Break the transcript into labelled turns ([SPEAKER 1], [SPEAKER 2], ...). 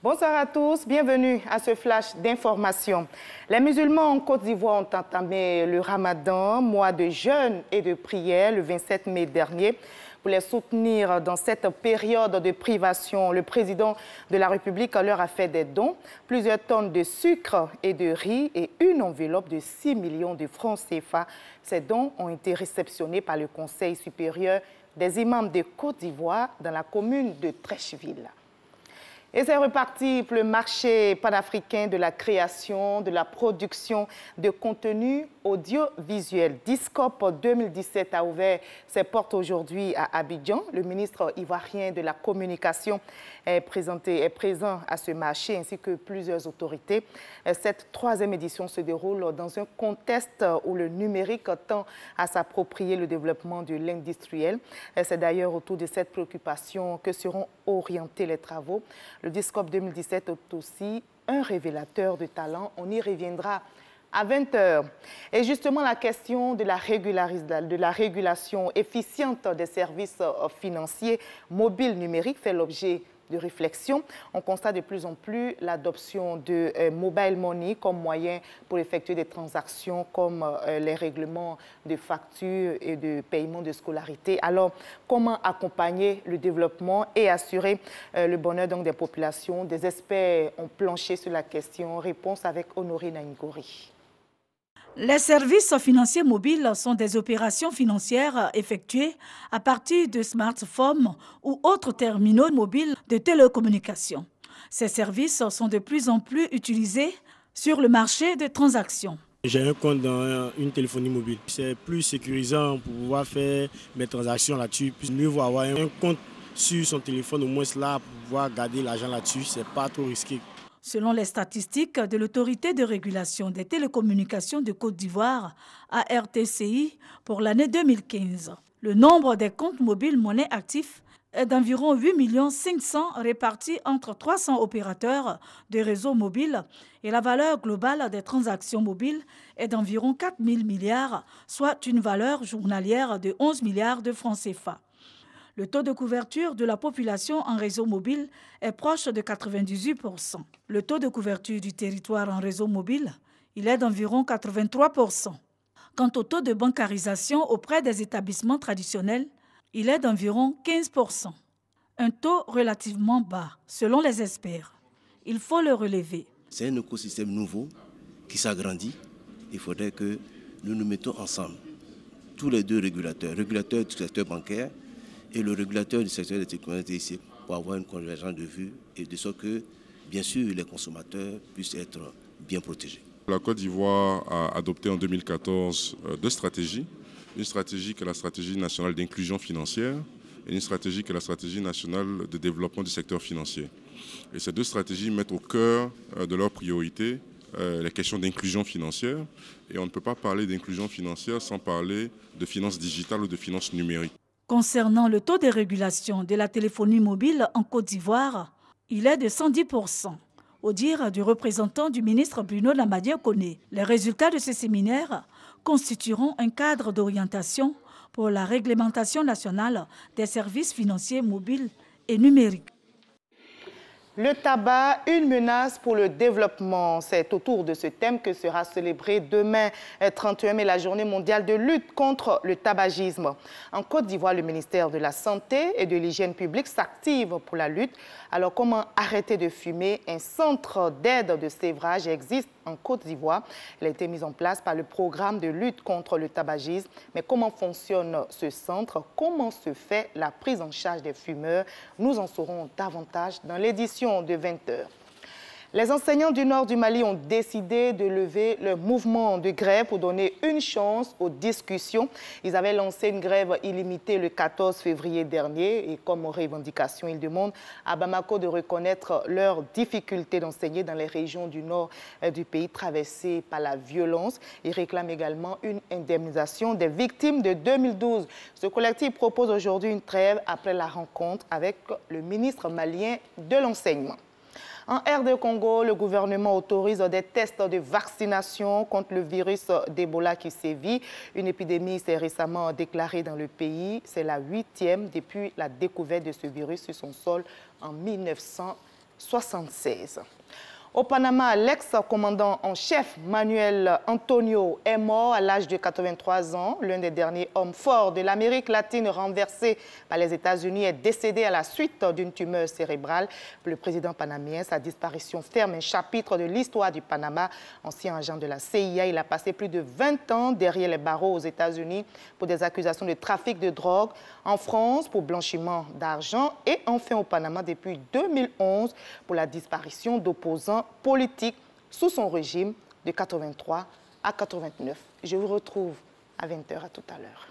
[SPEAKER 1] Bonsoir à tous, bienvenue à ce flash d'information. Les musulmans en Côte d'Ivoire ont entamé le Ramadan, mois de jeûne et de prière, le 27 mai dernier. Pour les soutenir dans cette période de privation, le président de la République leur a fait des dons, plusieurs tonnes de sucre et de riz et une enveloppe de 6 millions de francs CFA. Ces dons ont été réceptionnés par le Conseil supérieur des imams de Côte d'Ivoire dans la commune de Treichville. Et c'est reparti pour le marché panafricain de la création, de la production de contenu audiovisuel. Discop 2017 a ouvert ses portes aujourd'hui à Abidjan. Le ministre ivoirien de la Communication est présent à ce marché ainsi que plusieurs autorités. Cette troisième édition se déroule dans un contexte où le numérique tend à s'approprier le développement de l'industriel. C'est d'ailleurs autour de cette préoccupation que seront orientés les travaux. Le Discop 2017 est aussi un révélateur de talent. On y reviendra à 20 h. Et justement, la question de la régulation efficiente des services financiers mobiles numériques fait l'objet de réflexion. On constate de plus en plus l'adoption de mobile money comme moyen pour effectuer des transactions comme les règlements de factures et de paiement de scolarité. Alors, comment accompagner le développement et assurer le bonheur donc, des populations? Des experts ont planché sur la question. Réponse avec Honoré Naingori.
[SPEAKER 2] Les services financiers mobiles sont des opérations financières effectuées à partir de smartphones ou autres terminaux mobiles de télécommunications. Ces services sont de plus en plus utilisés sur le marché des transactions.
[SPEAKER 3] J'ai un compte dans une téléphonie mobile. C'est plus sécurisant pour pouvoir faire mes transactions là-dessus. Mieux vaut avoir un compte sur son téléphone au moins là pour pouvoir garder l'argent là-dessus. C'est pas trop risqué.
[SPEAKER 2] Selon les statistiques de l'Autorité de régulation des télécommunications de Côte d'Ivoire, ARTCI, pour l'année 2015, le nombre des comptes mobiles monnaie actifs est d'environ 8 500 000 répartis entre 300 opérateurs de réseaux mobiles et la valeur globale des transactions mobiles est d'environ 4 000 milliards, soit une valeur journalière de 11 milliards de francs CFA. Le taux de couverture de la population en réseau mobile est proche de 98%. Le taux de couverture du territoire en réseau mobile, il est d'environ 83%. Quant au taux de bancarisation auprès des établissements traditionnels, il est d'environ 15%. Un taux relativement bas, selon les experts. Il faut le relever.
[SPEAKER 4] C'est un écosystème nouveau qui s'agrandit. Il faudrait que nous nous mettons ensemble, tous les deux régulateurs du secteur bancaire et le régulateur du secteur des technologies ici pour avoir une convergence de vues et de sorte que, bien sûr, les consommateurs puissent être bien protégés.
[SPEAKER 5] La Côte d'Ivoire a adopté en 2014 deux stratégies. Une stratégie qui est la stratégie nationale d'inclusion financière et une stratégie qui est la stratégie nationale de développement du secteur financier. Et ces deux stratégies mettent au cœur de leurs priorités les questions d'inclusion financière. Et on ne peut pas parler d'inclusion financière sans parler de finances digitales ou de finances numériques.
[SPEAKER 2] Concernant le taux de régulation de la téléphonie mobile en Côte d'Ivoire, il est de 110%. Au dire du représentant du ministre Bruno Lamadié-Koné, les résultats de ce séminaire constitueront un cadre d'orientation pour la réglementation nationale des services financiers mobiles et numériques.
[SPEAKER 1] Le tabac, une menace pour le développement. C'est autour de ce thème que sera célébrée demain, 31 mai, la journée mondiale de lutte contre le tabagisme. En Côte d'Ivoire, le ministère de la Santé et de l'Hygiène publique s'active pour la lutte. Alors, comment arrêter de fumer? Un centre d'aide de sévrage existe en Côte d'Ivoire. Elle a été mise en place par le programme de lutte contre le tabagisme. Mais comment fonctionne ce centre? Comment se fait la prise en charge des fumeurs? Nous en saurons davantage dans l'édition de 20 h. Les enseignants du nord du Mali ont décidé de lever le mouvement de grève pour donner une chance aux discussions. Ils avaient lancé une grève illimitée le 14 février dernier et comme revendication, ils demandent à Bamako de reconnaître leurs difficultés d'enseigner dans les régions du nord du pays traversées par la violence. Ils réclament également une indemnisation des victimes de 2012. Ce collectif propose aujourd'hui une trêve après la rencontre avec le ministre malien de l'enseignement. En RD Congo, le gouvernement autorise des tests de vaccination contre le virus d'Ebola qui sévit. Une épidémie s'est récemment déclarée dans le pays. C'est la 8e depuis la découverte de ce virus sur son sol en 1900. 1976. Au Panama, l'ex-commandant en chef Manuel Antonio est mort à l'âge de 83 ans. L'un des derniers hommes forts de l'Amérique latine renversé par les États-Unis est décédé à la suite d'une tumeur cérébrale. Pour le président panamien, sa disparition ferme un chapitre de l'histoire du Panama. Ancien agent de la CIA, il a passé plus de 20 ans derrière les barreaux aux États-Unis pour des accusations de trafic de drogue, en France pour blanchiment d'argent et enfin au Panama depuis 2011 pour la disparition d'opposants politique sous son régime de 83 à 89. Je vous retrouve à 20h. À tout à l'heure.